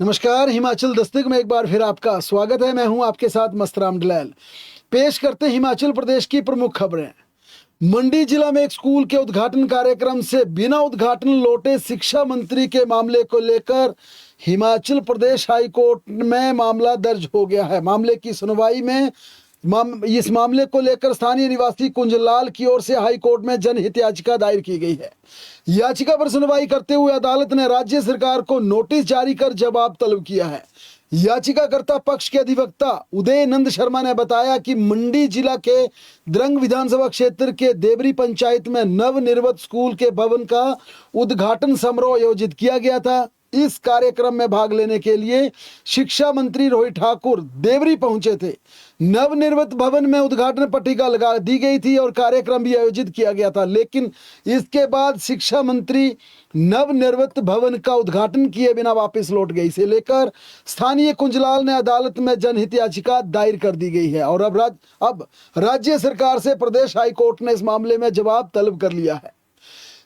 नमस्कार। हिमाचल दस्तक में एक बार फिर आपका स्वागत है। मैं हूं आपके साथ मस्तराम डलैल। पेश करते हैं हिमाचल प्रदेश की प्रमुख खबरें। मंडी जिला में एक स्कूल के उद्घाटन कार्यक्रम से बिना उद्घाटन लौटे शिक्षा मंत्री के मामले को लेकर हिमाचल प्रदेश हाई कोर्ट में मामला दर्ज हो गया है। मामले की सुनवाई में इस मामले को लेकर स्थानीय निवासी कुंजलाल की ओर से हाई कोर्ट में जनहित याचिका दायर की गई है। याचिका पर सुनवाई करते हुए अदालत ने राज्य सरकार को नोटिस जारी कर जवाब तलब किया है। याचिकाकर्ता पक्ष के अधिवक्ता उदय नंद शर्मा ने बताया कि मंडी जिला के द्रंग विधानसभा क्षेत्र के देवरी पंचायत में नवनिर्मित स्कूल के भवन का उद्घाटन समारोह आयोजित किया गया था। इस कार्यक्रम में भाग लेने के लिए शिक्षा मंत्री रोहित ठाकुर देवरी पहुंचे थे। नवनिर्मित भवन में उद्घाटन पट्टिका लगा दी गई थी और कार्यक्रम भी आयोजित किया गया था, लेकिन इसके बाद शिक्षा मंत्री नवनिर्मित भवन का उद्घाटन किए बिना वापस लौट गए। इसे लेकर स्थानीय कुंजलाल ने अदालत में जनहित याचिका दायर कर दी गई है और अब राज्य सरकार से प्रदेश हाई कोर्ट ने इस मामले में जवाब तलब कर लिया है।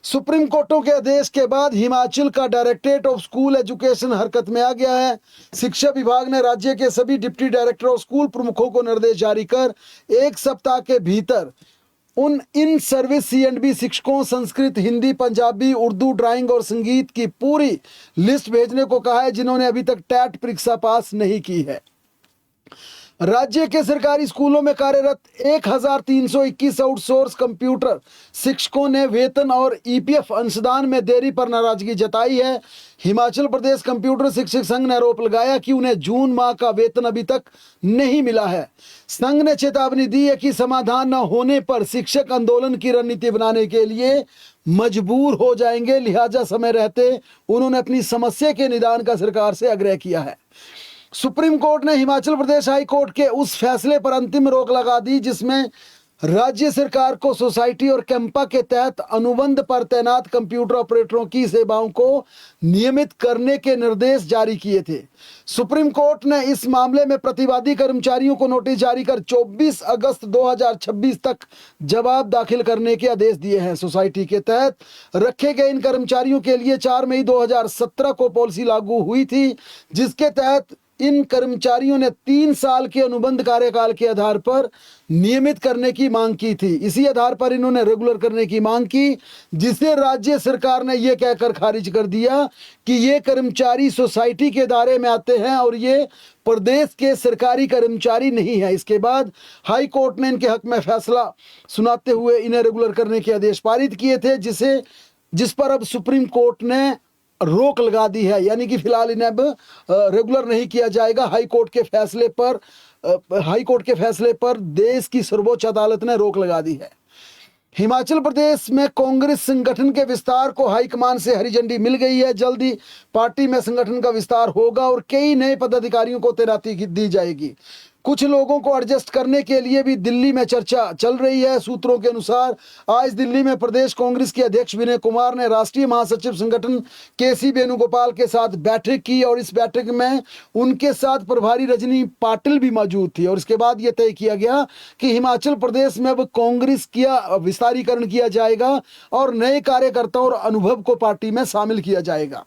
सुप्रीम कोर्टों के आदेश के बाद हिमाचल का डायरेक्टरेट ऑफ स्कूल एजुकेशन हरकत में आ गया है। शिक्षा विभाग ने राज्य के सभी डिप्टी डायरेक्टर और स्कूल प्रमुखों को निर्देश जारी कर एक सप्ताह के भीतर उन इन सर्विस C&B शिक्षकों संस्कृत, हिंदी, पंजाबी, उर्दू, ड्राइंग और संगीत की पूरी लिस्ट भेजने को कहा है जिन्होंने अभी तक टेट परीक्षा पास नहीं की है। राज्य के सरकारी स्कूलों में कार्यरत 1321 आउटसोर्स कंप्यूटर शिक्षकों ने वेतन और EPF अंशदान में देरी पर नाराजगी जताई है। हिमाचल प्रदेश कंप्यूटर शिक्षक संघ ने आरोप लगाया कि उन्हें जून माह का वेतन अभी तक नहीं मिला है। संघ ने चेतावनी दी है कि समाधान न होने पर शिक्षक आंदोलन की रणनीति बनाने के लिए मजबूर हो जाएंगे। लिहाजा समय रहते उन्होंने अपनी समस्या के निदान का सरकार से आग्रह किया है। सुप्रीम कोर्ट ने हिमाचल प्रदेश हाई कोर्ट के उस फैसले पर अंतिम रोक लगा दी जिसमें राज्य सरकार को सोसाइटी और कैंपा के तहत अनुबंध पर तैनात कंप्यूटर ऑपरेटरों की सेवाओं को नियमित करने के निर्देश जारी किए थे। सुप्रीम कोर्ट ने इस मामले में प्रतिवादी कर्मचारियों को नोटिस जारी कर 24 अगस्त 2026 तक जवाब दाखिल करने के आदेश दिए हैं। सोसाइटी के तहत रखे गए इन कर्मचारियों के लिए 4 मई 2017 को पॉलिसी लागू हुई थी, जिसके तहत इन कर्मचारियों ने 3 साल के अनुबंध कार्यकाल के आधार पर नियमित करने की मांग की थी। इसी आधार पर इन्होंने रेगुलर करने की मांग की, जिसे राज्य सरकार ने यह कहकर खारिज कर दिया कि ये कर्मचारी सोसाइटी के दायरे में आते हैं और ये प्रदेश के सरकारी कर्मचारी नहीं है। इसके बाद हाई कोर्ट ने इनके हक में फैसला सुनाते हुए इन्हें रेगुलर करने के आदेश पारित किए थे, जिस पर अब सुप्रीम कोर्ट ने रोक लगा दी है, यानी कि फिलहाल इन्हें अब रेगुलर नहीं किया जाएगा। हाई कोर्ट के फैसले पर देश की सर्वोच्च अदालत ने रोक लगा दी है। हिमाचल प्रदेश में कांग्रेस संगठन के विस्तार को हाईकमान से हरी झंडी मिल गई है। जल्द ही पार्टी में संगठन का विस्तार होगा और कई नए पदाधिकारियों को तैनाती दी जाएगी। कुछ लोगों को एडजस्ट करने के लिए भी दिल्ली में चर्चा चल रही है। सूत्रों के अनुसार आज दिल्ली में प्रदेश कांग्रेस के अध्यक्ष विनय कुमार ने राष्ट्रीय महासचिव संगठन KC वेणुगोपाल के साथ बैठक की और इस बैठक में उनके साथ प्रभारी रजनी पाटिल भी मौजूद थी और इसके बाद यह तय किया गया कि हिमाचल प्रदेश में अब कांग्रेस का विस्तारीकरण किया जाएगा और नए कार्यकर्ताओं और अनुभव को पार्टी में शामिल किया जाएगा।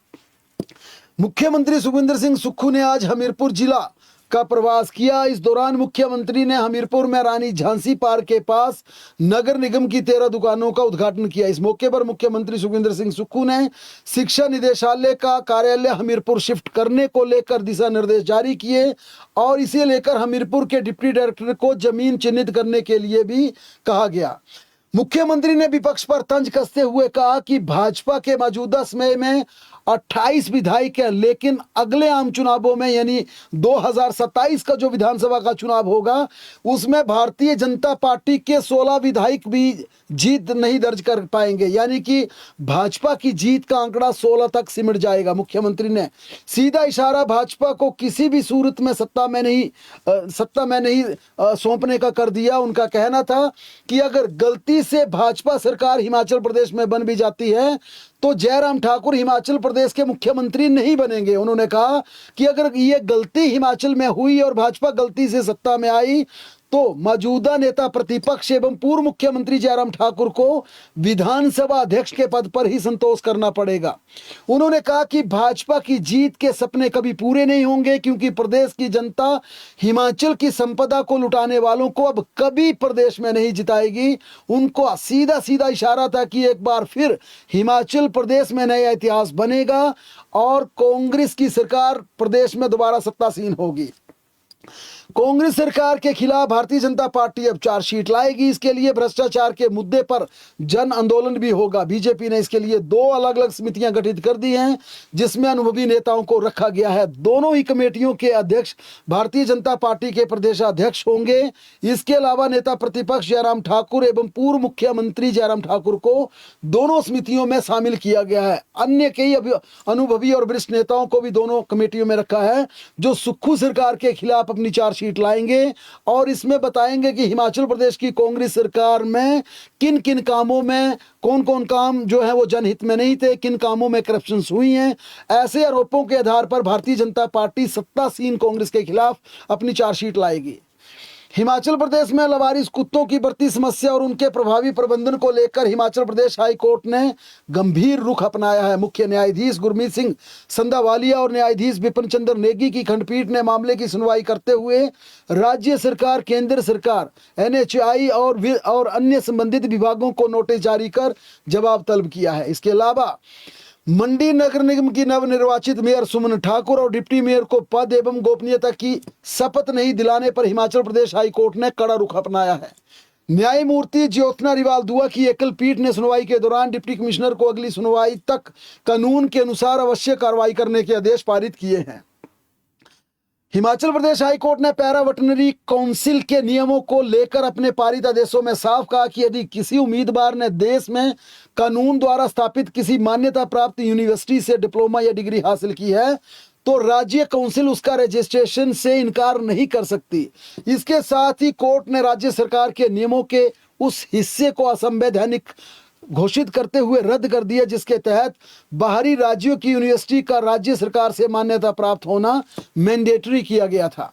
मुख्यमंत्री सुखविंदर सिंह सुक्खू ने आज हमीरपुर जिला का प्रवास किया। इस दौरान मुख्यमंत्री ने हमीरपुर में रानी झांसी पार्क के पास नगर निगम की 13 दुकानों का उद्घाटन किया। इस मौके पर मुख्यमंत्री सुखविंदर सिंह सुक्खू ने शिक्षा निदेशालय का कार्यालय हमीरपुर शिफ्ट करने को लेकर दिशा निर्देश जारी किए और इसे लेकर हमीरपुर के डिप्टी डायरेक्टर को जमीन चिन्हित करने के लिए भी कहा गया। मुख्यमंत्री ने विपक्ष पर तंज कसते हुए कहा कि भाजपा के मौजूदा समय में 28 विधायक हैं, लेकिन अगले आम चुनावों में यानी 2027 का जो विधानसभा का चुनाव होगा उसमें भारतीय जनता पार्टी के 16 विधायक भी जीत नहीं दर्ज कर पाएंगे, यानी कि भाजपा की जीत का आंकड़ा 16 तक सिमट जाएगा। मुख्यमंत्री ने सीधा इशारा भाजपा को किसी भी सूरत में सत्ता में नहीं सौंपने का कर दिया। उनका कहना था कि अगर गलती से भाजपा सरकार हिमाचल प्रदेश में बन भी जाती है तो जयराम ठाकुर हिमाचल प्रदेश के मुख्यमंत्री नहीं बनेंगे। उन्होंने कहा कि अगर ये गलती हिमाचल में हुई और भाजपा गलती से सत्ता में आई तो मौजूदा नेता प्रतिपक्ष एवं पूर्व मुख्यमंत्री जयराम ठाकुर को विधानसभा अध्यक्ष के पद पर ही संतोष करना पड़ेगा। उन्होंने कहा कि भाजपा की जीत के सपने कभी पूरे नहीं होंगे, क्योंकि प्रदेश की जनता हिमाचल की संपदा को लुटाने वालों को अब कभी प्रदेश में नहीं जिताएगी। उनको सीधा सीधा इशारा था कि एक बार फिर हिमाचल प्रदेश में नया इतिहास बनेगा और कांग्रेस की सरकार प्रदेश में दोबारा सत्तासीन होगी। कांग्रेस सरकार के खिलाफ भारतीय जनता पार्टी अब चार्जशीट लाएगी। इसके लिए भ्रष्टाचार के मुद्दे पर जन आंदोलन भी होगा। बीजेपी ने इसके लिए 2 अलग अलग समितियां गठित कर दी हैं, जिसमें अनुभवी नेताओं को रखा गया है। दोनों ही कमेटियों के अध्यक्ष भारतीय जनता पार्टी के प्रदेशाध्यक्ष होंगे। इसके अलावा नेता प्रतिपक्ष जयराम ठाकुर एवं पूर्व मुख्यमंत्री जयराम ठाकुर को दोनों समितियों में शामिल किया गया है। अन्य कई अनुभवी और वरिष्ठ नेताओं को भी दोनों कमेटियों में रखा है, जो सुक्खू सरकार के खिलाफ अपनी चार्जशीट लाएंगे और इसमें बताएंगे कि हिमाचल प्रदेश की कांग्रेस सरकार में किन किन कामों में कौन कौन काम जो है वो जनहित में नहीं थे, किन कामों में करप्शन हुई हैं। ऐसे आरोपों के आधार पर भारतीय जनता पार्टी सत्तासीन कांग्रेस के खिलाफ अपनी चार्जशीट लाएगी। हिमाचल प्रदेश में लवारिस कुत्तों की बढ़ती समस्या और उनके प्रभावी प्रबंधन को लेकर हिमाचल प्रदेश हाई कोर्ट ने गंभीर रुख अपनाया है। मुख्य न्यायाधीश गुरमीत सिंह संधावालिया और न्यायाधीश विपिन चंद्र नेगी की खंडपीठ ने मामले की सुनवाई करते हुए राज्य सरकार, केंद्र सरकार, NHAI और अन्य संबंधित विभागों को नोटिस जारी कर जवाब तलब किया है। इसके अलावा मंडी नगर निगम की नवनिर्वाचित मेयर सुमन ठाकुर और डिप्टी मेयर को पद एवं गोपनीयता की शपथ नहीं दिलाने पर हिमाचल प्रदेश हाई कोर्ट ने कड़ा रुख अपनाया है। न्यायमूर्ति ज्योत्सना रिवाल दुआ की एकल पीठ ने सुनवाई के दौरान डिप्टी कमिश्नर को अगली सुनवाई तक कानून के अनुसार अवश्य कार्रवाई करने के आदेश पारित किए हैं। हिमाचल प्रदेश हाई कोर्ट ने पैरा वेटरनरी काउंसिल के नियमों को लेकर अपने पारित आदेशों में साफ कहा कि यदि किसी उम्मीदवार ने देश में कानून द्वारा स्थापित किसी मान्यता प्राप्त यूनिवर्सिटी से डिप्लोमा या डिग्री हासिल की है तो राज्य काउंसिल उसका रजिस्ट्रेशन से इनकार नहीं कर सकती। इसके साथ ही कोर्ट ने राज्य सरकार के नियमों के उस हिस्से को असंवैधानिक घोषित करते हुए रद्द कर दिया, जिसके तहत बाहरी राज्यों की यूनिवर्सिटी का राज्य सरकार से मान्यता प्राप्त होना मैंडेटरी किया गया था।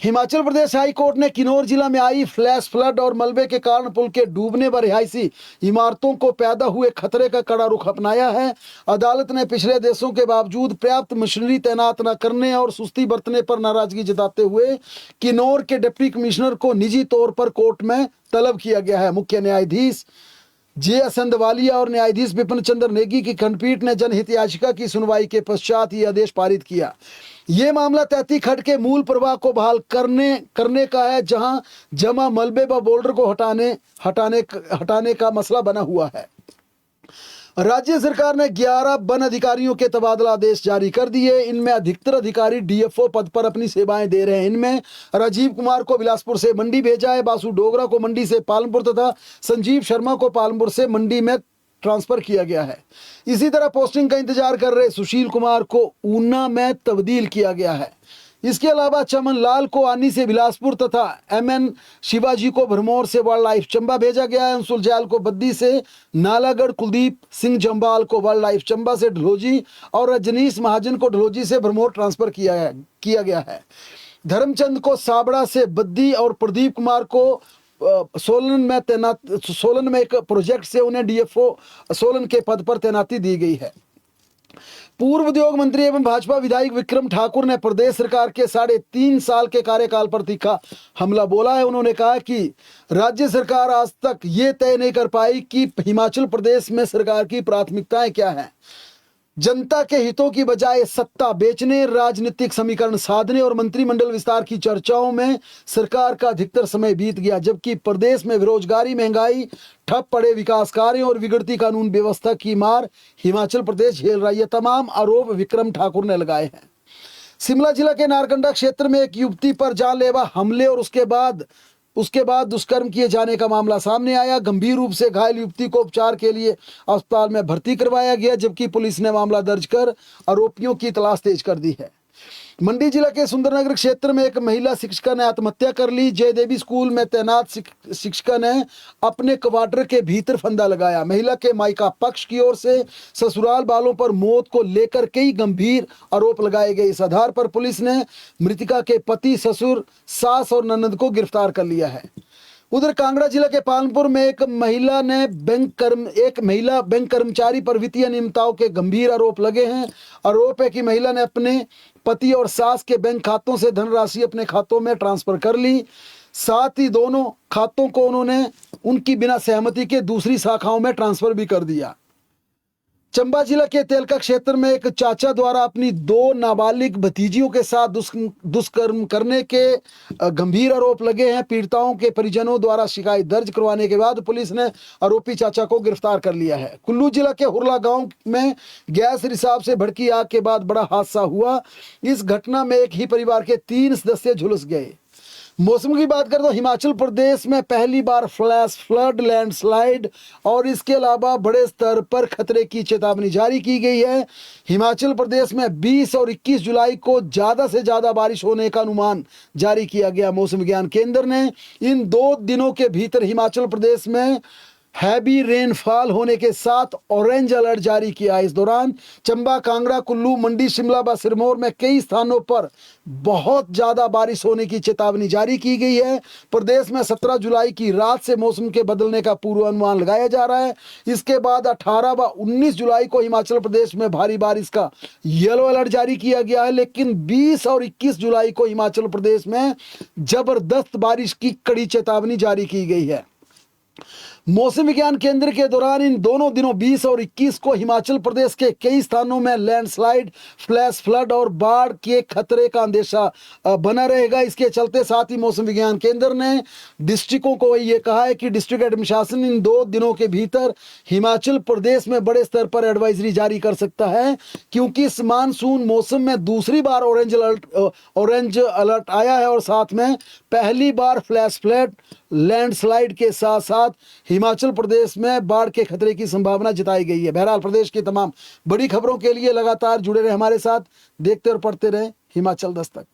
हिमाचल प्रदेश हाई कोर्ट ने किन्नौर जिला में आई फ्लैश फ्लड और मलबे के कारण पुल के डूबने व रिहायशी इमारतों को पैदा हुए खतरे का कड़ा रुख अपनाया है। अदालत ने पिछले देशों के बावजूद पर्याप्त मशीनरी तैनात न करने और सुस्ती बरतने पर नाराजगी जताते हुए किन्नौर के डिप्टी कमिश्नर को निजी तौर पर कोर्ट में तलब किया गया है। मुख्य न्यायाधीश JS संधावालिया और न्यायाधीश विपिन चंद्र नेगी की खंडपीठ ने जनहित याचिका की सुनवाई के पश्चात ये आदेश पारित किया। ये मामला तहती खड्ड के मूल प्रवाह को बहाल करने का है, जहां जमा मलबे व बोल्डर को हटाने का मसला बना हुआ है। राज्य सरकार ने 11 वन अधिकारियों के तबादला आदेश जारी कर दिए। इनमें अधिकतर अधिकारी DFO पद पर अपनी सेवाएं दे रहे हैं। इनमें राजीव कुमार को बिलासपुर से मंडी भेजा है, बासु डोगरा को मंडी से पालमपुर तथा संजीव शर्मा को पालमपुर से मंडी में ट्रांसफर किया गया है। इसी तरह पोस्टिंग का इंतजार कर रहे सुशील कुमार को ऊना में तब्दील किया गया है। इसके अलावा चमन लाल को आनी से बिलासपुर तथा MN शिवाजी को भरमौर से वाइल्ड लाइफ चंबा भेजा गया है। अंशुल जैल को बद्दी से नालागढ़, कुलदीप सिंह जम्बाल को वाइल्ड लाइफ चंबा से ढलोजी और रजनीश महाजन को ढलोजी से भरमौर ट्रांसफर किया गया है। धर्मचंद को साबड़ा से बद्दी और प्रदीप कुमार को सोलन में एक प्रोजेक्ट से उन्हें DFO सोलन के पद पर तैनाती दी गई है। पूर्व उद्योग मंत्री एवं भाजपा विधायक विक्रम ठाकुर ने प्रदेश सरकार के 3.5 साल के कार्यकाल पर तीखा हमला बोला है। उन्होंने कहा कि राज्य सरकार आज तक ये तय नहीं कर पाई कि हिमाचल प्रदेश में सरकार की प्राथमिकताएं क्या हैं। जनता के हितों की बजाय सत्ता बेचने, राजनीतिक समीकरण साधने और मंत्रिमंडल विस्तार की चर्चाओं में सरकार का अधिकतर समय बीत गया, जबकि प्रदेश में बेरोजगारी, महंगाई, ठप पड़े विकास कार्यों और बिगड़ती कानून व्यवस्था की मार हिमाचल प्रदेश झेल रहा है। ये तमाम आरोप विक्रम ठाकुर ने लगाए हैं। शिमला जिला के नारकंडा क्षेत्र में एक युवती पर जानलेवा हमले और उसके बाद दुष्कर्म किए जाने का मामला सामने आया। गंभीर रूप से घायल युवती को उपचार के लिए अस्पताल में भर्ती करवाया गया, जबकि पुलिस ने मामला दर्ज कर आरोपियों की तलाश तेज कर दी है। मंडी जिला के सुंदरनगर क्षेत्र में एक महिला शिक्षिका ने आत्महत्या कर ली। जयदेवी स्कूल में तैनात शिक्षिका ने अपने क्वार्टर के भीतर फंदा लगाया। महिला के मायका पक्ष की ओर से ससुराल वालों पर मौत को लेकर कई गंभीर आरोप लगाए गए। इस आधार पर पुलिस ने मृतका के पति, ससुर, सास और ननद को गिरफ्तार कर लिया है। उधर कांगड़ा जिला के पालनपुर में एक महिला बैंक कर्मचारी पर वित्तीय अनियमितताओं के गंभीर आरोप लगे हैं। आरोप है कि महिला ने अपने पति और सास के बैंक खातों से धनराशि अपने खातों में ट्रांसफर कर ली। साथ ही दोनों खातों को उन्होंने उनकी बिना सहमति के दूसरी शाखाओं में ट्रांसफर भी कर दिया। चंबा जिला के तेलका क्षेत्र में एक चाचा द्वारा अपनी 2 नाबालिग भतीजियों के साथ दुष्कर्म करने के गंभीर आरोप लगे हैं। पीड़िताओं के परिजनों द्वारा शिकायत दर्ज करवाने के बाद पुलिस ने आरोपी चाचा को गिरफ्तार कर लिया है। कुल्लू जिला के हुरला गांव में गैस रिसाव से भड़की आग के बाद बड़ा हादसा हुआ। इस घटना में एक ही परिवार के 3 सदस्य झुलस गए। मौसम की बात करें तो हिमाचल प्रदेश में पहली बार फ्लैश फ्लड, लैंडस्लाइड और इसके अलावा बड़े स्तर पर खतरे की चेतावनी जारी की गई है। हिमाचल प्रदेश में 20 और 21 जुलाई को ज़्यादा से ज़्यादा बारिश होने का अनुमान जारी किया गया। मौसम विज्ञान केंद्र ने इन 2 दिनों के भीतर हिमाचल प्रदेश में हैवी रेनफॉल होने के साथ ऑरेंज अलर्ट जारी किया। इस दौरान चंबा, कांगड़ा, कुल्लू, मंडी, शिमला व सिरमौर में कई स्थानों पर बहुत ज़्यादा बारिश होने की चेतावनी जारी की गई है। प्रदेश में 17 जुलाई की रात से मौसम के बदलने का पूर्वानुमान लगाया जा रहा है। इसके बाद 18 व 19 जुलाई को हिमाचल प्रदेश में भारी बारिश का येलो अलर्ट जारी किया गया है, लेकिन 20 और 21 जुलाई को हिमाचल प्रदेश में जबरदस्त बारिश की कड़ी चेतावनी जारी की गई है। मौसम विज्ञान केंद्र के दौरान इन दोनों दिनों 20 और 21 को हिमाचल प्रदेश के कई स्थानों में लैंडस्लाइड, फ्लैश फ्लड और बाढ़ के खतरे का अंदेशा बना रहेगा। इसके चलते साथ ही मौसम विज्ञान केंद्र ने डिस्ट्रिक्टों को ये कहा है कि डिस्ट्रिक्ट एडमिनिस्ट्रेशन इन 2 दिनों के भीतर हिमाचल प्रदेश में बड़े स्तर पर एडवाइजरी जारी कर सकता है, क्योंकि इस मानसून मौसम में दूसरी बार ऑरेंज अलर्ट आया है और साथ में पहली बार फ्लैश फ्लड, लैंडस्लाइड के साथ साथ हिमाचल प्रदेश में बाढ़ के खतरे की संभावना जताई गई है। बहरहाल प्रदेश की तमाम बड़ी खबरों के लिए लगातार जुड़े रहे हमारे साथ, देखते और पढ़ते रहे हिमाचल दस्तक।